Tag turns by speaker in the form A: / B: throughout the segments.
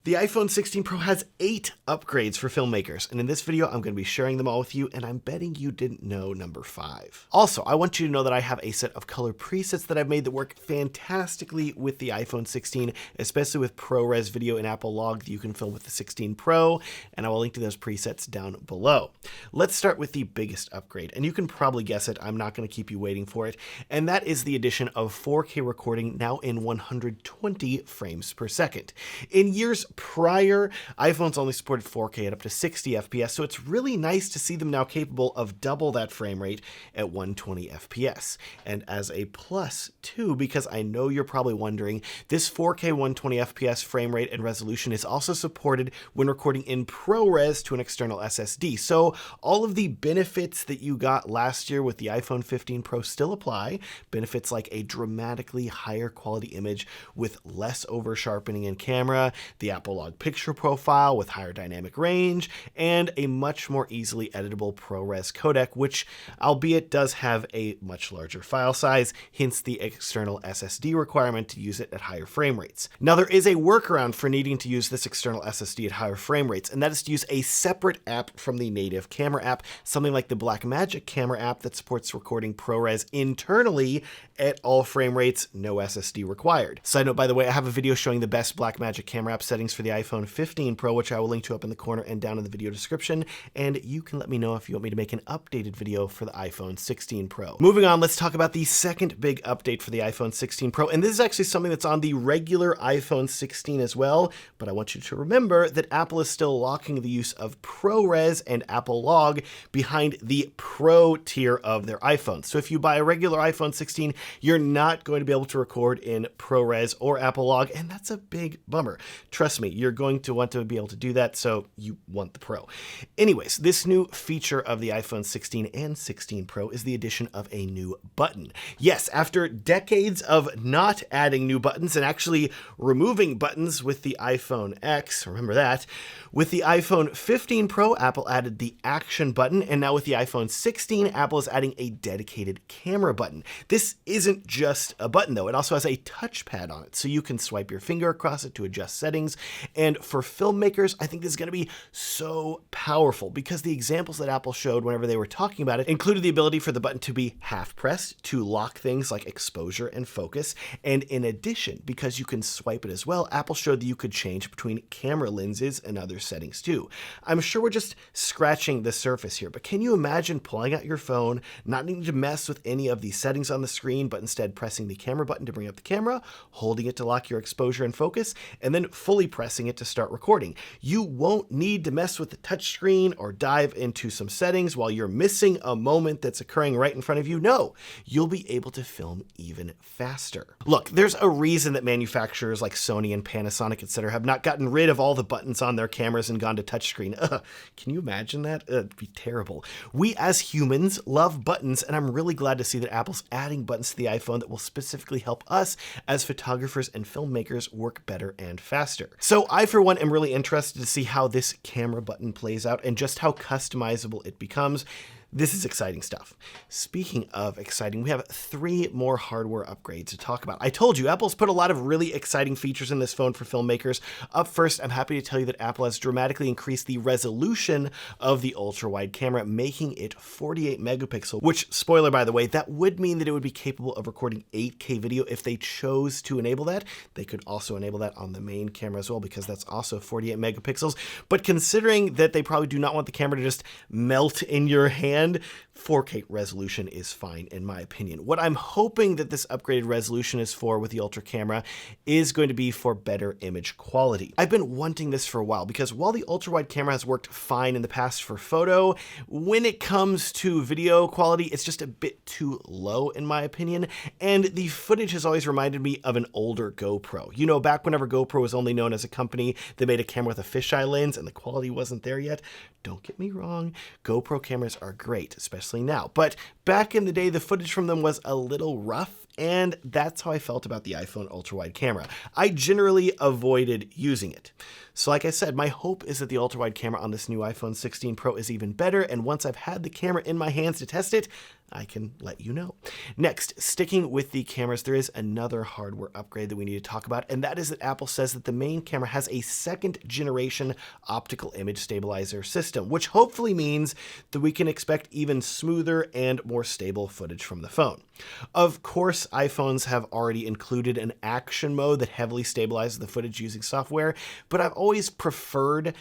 A: The iPhone 16 Pro has 8 upgrades for filmmakers, and in this video, I'm going to be sharing them all with you, and I'm betting you didn't know number 5. Also, I want you to know that I have a set of color presets that I've made that work fantastically with the iPhone 16, especially with ProRes video and Apple Log that you can film with the 16 Pro, and I will link to those presets down below. Let's start with the biggest upgrade, and you can probably guess it. I'm not going to keep you waiting for it, and that is the addition of 4K recording now in 120 frames per second. In years prior, iPhones only supported 4K at up to 60 FPS, so it's really nice to see them now capable of double that frame rate at 120 FPS. And as a plus, too, because I know you're probably wondering, this 4K 120 FPS frame rate and resolution is also supported when recording in ProRes to an external SSD. So all of the benefits that you got last year with the iPhone 15 Pro still apply. Benefits like a dramatically higher quality image with less over sharpening in camera, the Apple Log picture profile with higher dynamic range, and a much more easily editable ProRes codec, which albeit does have a much larger file size, hence the external SSD requirement to use it at higher frame rates. Now there is a workaround for needing to use this external SSD at higher frame rates, and that is to use a separate app from the native camera app, something like the Blackmagic camera app that supports recording ProRes internally at all frame rates, no SSD required. Side note, by the way, I have a video showing the best Blackmagic camera app settings for the iPhone 15 Pro, which I will link to up in the corner and down in the video description, and you can let me know if you want me to make an updated video for the iPhone 16 Pro. Moving on, let's talk about the second big update for the iPhone 16 Pro, and this is actually something that's on the regular iPhone 16 as well, but I want you to remember that Apple is still locking the use of ProRes and Apple Log behind the Pro tier of their iPhones. So if you buy a regular iPhone 16, you're not going to be able to record in ProRes or Apple Log, and that's a big bummer. Trust me, you're going to want to be able to do that, so you want the Pro. Anyways, this new feature of the iPhone 16 and 16 Pro is the addition of a new button. Yes, after decades of not adding new buttons and actually removing buttons with the iPhone X, remember that, with the iPhone 15 Pro, Apple added the Action button, and now with the iPhone 16, Apple is adding a dedicated camera button. This isn't just a button though, it also has a touchpad on it, so you can swipe your finger across it to adjust settings, and for filmmakers, I think this is going to be so powerful because the examples that Apple showed whenever they were talking about it included the ability for the button to be half pressed to lock things like exposure and focus, and in addition, because you can swipe it as well, Apple showed that you could change between camera lenses and other settings too. I'm sure we're just scratching the surface here, but can you imagine pulling out your phone, not needing to mess with any of the settings on the screen, but instead pressing the camera button to bring up the camera, holding it to lock your exposure and focus, and then fully pressing it to start recording? You won't need to mess with the touchscreen or dive into some settings while you're missing a moment that's occurring right in front of you. No, you'll be able to film even faster. Look, there's a reason that manufacturers like Sony and Panasonic, etc., have not gotten rid of all the buttons on their cameras and gone to touchscreen. Can you imagine that? It'd be terrible. We as humans love buttons, and I'm really glad to see that Apple's adding buttons to the iPhone that will specifically help us as photographers and filmmakers work better and faster. So I, for one, am really interested to see how this camera button plays out and just how customizable it becomes. This is exciting stuff. Speaking of exciting, we have 3 more hardware upgrades to talk about. I told you, Apple's put a lot of really exciting features in this phone for filmmakers. Up first, I'm happy to tell you that Apple has dramatically increased the resolution of the ultra-wide camera, making it 48 megapixel, which, spoiler by the way, that would mean that it would be capable of recording 8K video if they chose to enable that. They could also enable that on the main camera as well, because that's also 48 megapixels. But considering that they probably do not want the camera to just melt in your hand, 4K resolution is fine in my opinion. What I'm hoping that this upgraded resolution is for with the Ultra camera is going to be for better image quality. I've been wanting this for a while because while the ultra-wide camera has worked fine in the past for photo, when it comes to video quality, it's just a bit too low in my opinion, and the footage has always reminded me of an older GoPro. You know, back whenever GoPro was only known as a company that made a camera with a fisheye lens and the quality wasn't there yet. Don't get me wrong, GoPro cameras are great, especially now, but back in the day, the footage from them was a little rough and that's how I felt about the iPhone ultra-wide camera. I generally avoided using it. So like I said, my hope is that the ultra-wide camera on this new iPhone 16 Pro is even better, and once I've had the camera in my hands to test it, I can let you know. Next, sticking with the cameras, there is another hardware upgrade that we need to talk about, and that is that Apple says that the main camera has a second generation optical image stabilizer system, which hopefully means that we can expect even smoother and more stable footage from the phone. Of course, iPhones have already included an action mode that heavily stabilizes the footage using software, but I've always preferred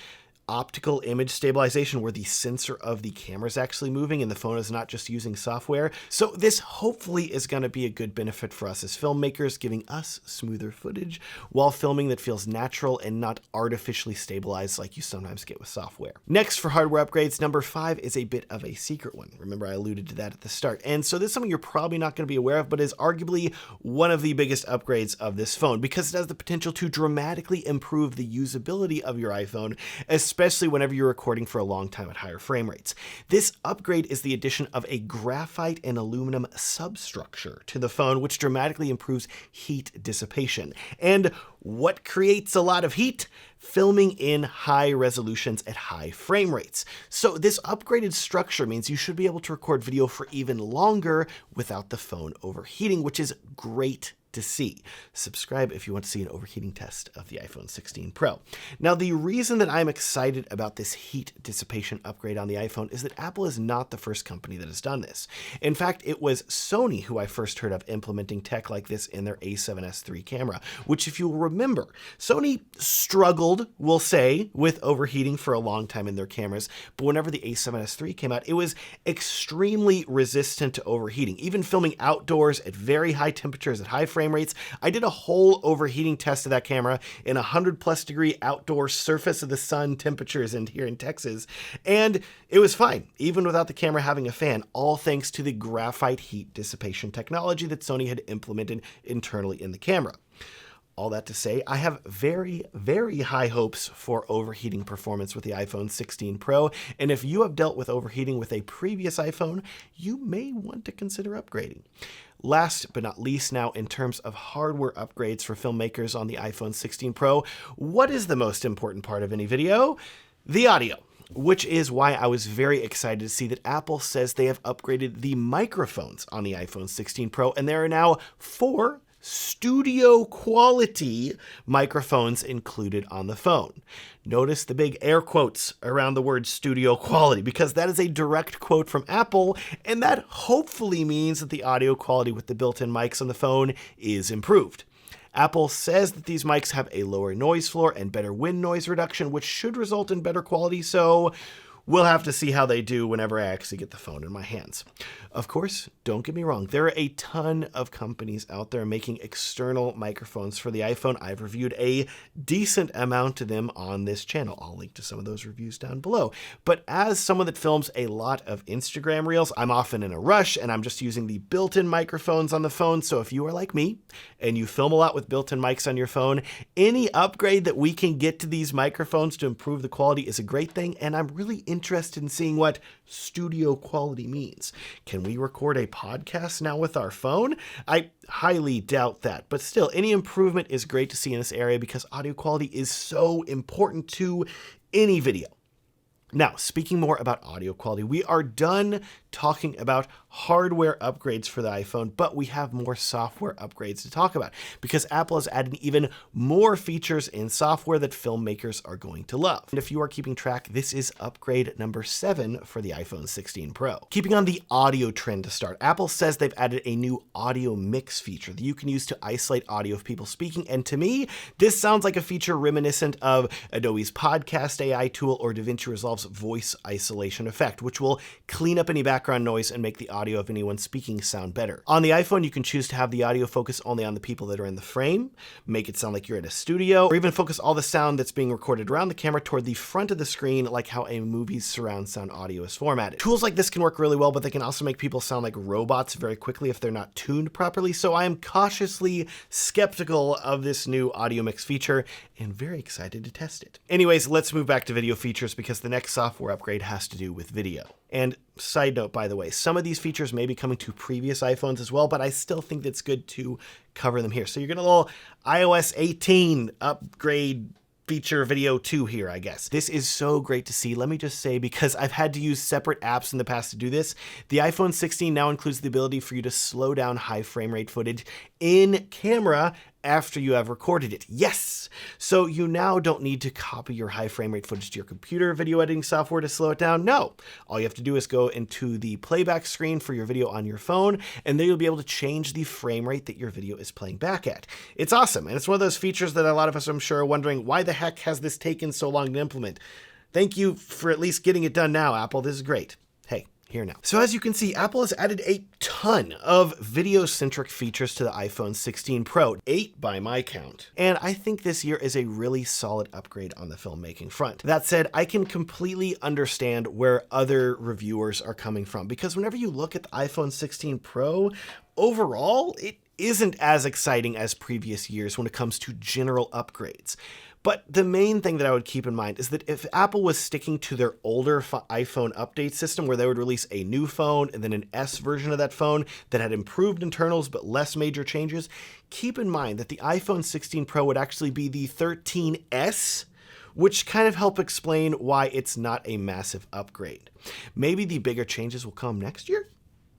A: optical image stabilization where the sensor of the camera is actually moving and the phone is not just using software. So this hopefully is going to be a good benefit for us as filmmakers, giving us smoother footage while filming that feels natural and not artificially stabilized like you sometimes get with software. Next, for hardware upgrades, number 5 is a bit of a secret one. Remember, I alluded to that at the start. And so this is something you're probably not going to be aware of, but is arguably one of the biggest upgrades of this phone because it has the potential to dramatically improve the usability of your iPhone, especially whenever you're recording for a long time at higher frame rates. This upgrade is the addition of a graphite and aluminum substructure to the phone, which dramatically improves heat dissipation. And what creates a lot of heat? Filming in high resolutions at high frame rates. So this upgraded structure means you should be able to record video for even longer without the phone overheating, which is great to see. Subscribe if you want to see an overheating test of the iPhone 16 Pro. Now, the reason that I'm excited about this heat dissipation upgrade on the iPhone is that Apple is not the first company that has done this. In fact, it was Sony who I first heard of implementing tech like this in their a7S III camera, which, if you'll remember, Sony struggled, we'll say, with overheating for a long time in their cameras, but whenever the a7S III came out, it was extremely resistant to overheating. Even filming outdoors at very high temperatures at high frame rates, I did a whole overheating test of that camera in 100+ degree outdoor surface of the sun temperatures here in Texas, and it was fine, even without the camera having a fan, all thanks to the graphite heat dissipation technology that Sony had implemented internally in the camera. All that to say, I have very, very high hopes for overheating performance with the iPhone 16 Pro, and if you have dealt with overheating with a previous iPhone, you may want to consider upgrading. Last but not least, now in terms of hardware upgrades for filmmakers on the iPhone 16 Pro, what is the most important part of any video? The audio. Which is why I was very excited to see that Apple says they have upgraded the microphones on the iPhone 16 Pro, and there are now 4 studio quality microphones included on the phone. Notice the big air quotes around the word studio quality because that is a direct quote from Apple, and that hopefully means that the audio quality with the built-in mics on the phone is improved. Apple says that these mics have a lower noise floor and better wind noise reduction, which should result in better quality, so we'll have to see how they do whenever I actually get the phone in my hands. Of course, don't get me wrong, there are a ton of companies out there making external microphones for the iPhone. I've reviewed a decent amount of them on this channel. I'll link to some of those reviews down below. But as someone that films a lot of Instagram Reels, I'm often in a rush and I'm just using the built-in microphones on the phone. So if you are like me and you film a lot with built-in mics on your phone, any upgrade that we can get to these microphones to improve the quality is a great thing, and I'm really interested in seeing what studio quality means. Can we record a podcast now with our phone? I highly doubt that, but still, any improvement is great to see in this area because audio quality is so important to any video. Now, speaking more about audio quality, we are done talking about hardware upgrades for the iPhone, but we have more software upgrades to talk about because Apple has added even more features in software that filmmakers are going to love. And if you are keeping track, this is upgrade number 7 for the iPhone 16 Pro. Keeping on the audio trend to start, Apple says they've added a new audio mix feature that you can use to isolate audio of people speaking, and to me, this sounds like a feature reminiscent of Adobe's podcast AI tool or DaVinci Resolve's voice isolation effect, which will clean up any background noise and make the audio of anyone speaking sound better. On the iPhone, you can choose to have the audio focus only on the people that are in the frame, make it sound like you're at a studio, or even focus all the sound that's being recorded around the camera toward the front of the screen, like how a movie's surround sound audio is formatted. Tools like this can work really well, but they can also make people sound like robots very quickly if they're not tuned properly, so I am cautiously skeptical of this new audio mix feature and very excited to test it. Anyways, let's move back to video features because the next software upgrade has to do with video. And side note, by the way, some of these features may be coming to previous iPhones as well, but I still think it's good to cover them here. So you're getting a little iOS 18 upgrade feature video 2 here, I guess. This is so great to see. Let me just say, because I've had to use separate apps in the past to do this, the iPhone 16 now includes the ability for you to slow down high frame rate footage in camera after you have recorded it. Yes! So you now don't need to copy your high frame rate footage to your computer video editing software to slow it down. No. All you have to do is go into the playback screen for your video on your phone, and then you'll be able to change the frame rate that your video is playing back at. It's awesome, and it's one of those features that a lot of us, I'm sure, are wondering, why the heck has this taken so long to implement? Thank you for at least getting it done now, Apple. This is great. Hey, here now. So as you can see, Apple has added a ton of video-centric features to the iPhone 16 Pro, 8 by my count. And I think this year is a really solid upgrade on the filmmaking front. That said, I can completely understand where other reviewers are coming from, because whenever you look at the iPhone 16 Pro, overall, it isn't as exciting as previous years when it comes to general upgrades. But the main thing that I would keep in mind is that if Apple was sticking to their older iPhone update system, where they would release a new phone and then an S version of that phone that had improved internals but less major changes, keep in mind that the iPhone 16 Pro would actually be the 13S, which kind of help explain why it's not a massive upgrade. Maybe the bigger changes will come next year?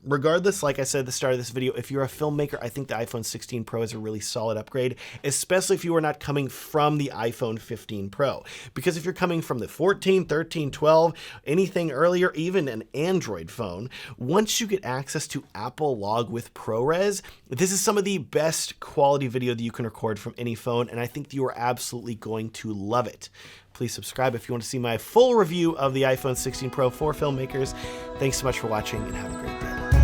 A: Regardless, like I said at the start of this video, if you're a filmmaker, I think the iPhone 16 Pro is a really solid upgrade, especially if you are not coming from the iPhone 15 Pro. Because if you're coming from the 14, 13, 12, anything earlier, even an Android phone, once you get access to Apple Log with ProRes, this is some of the best quality video that you can record from any phone, and I think you are absolutely going to love it. Please subscribe if you want to see my full review of the iPhone 16 Pro for filmmakers. Thanks so much for watching, and have a great day.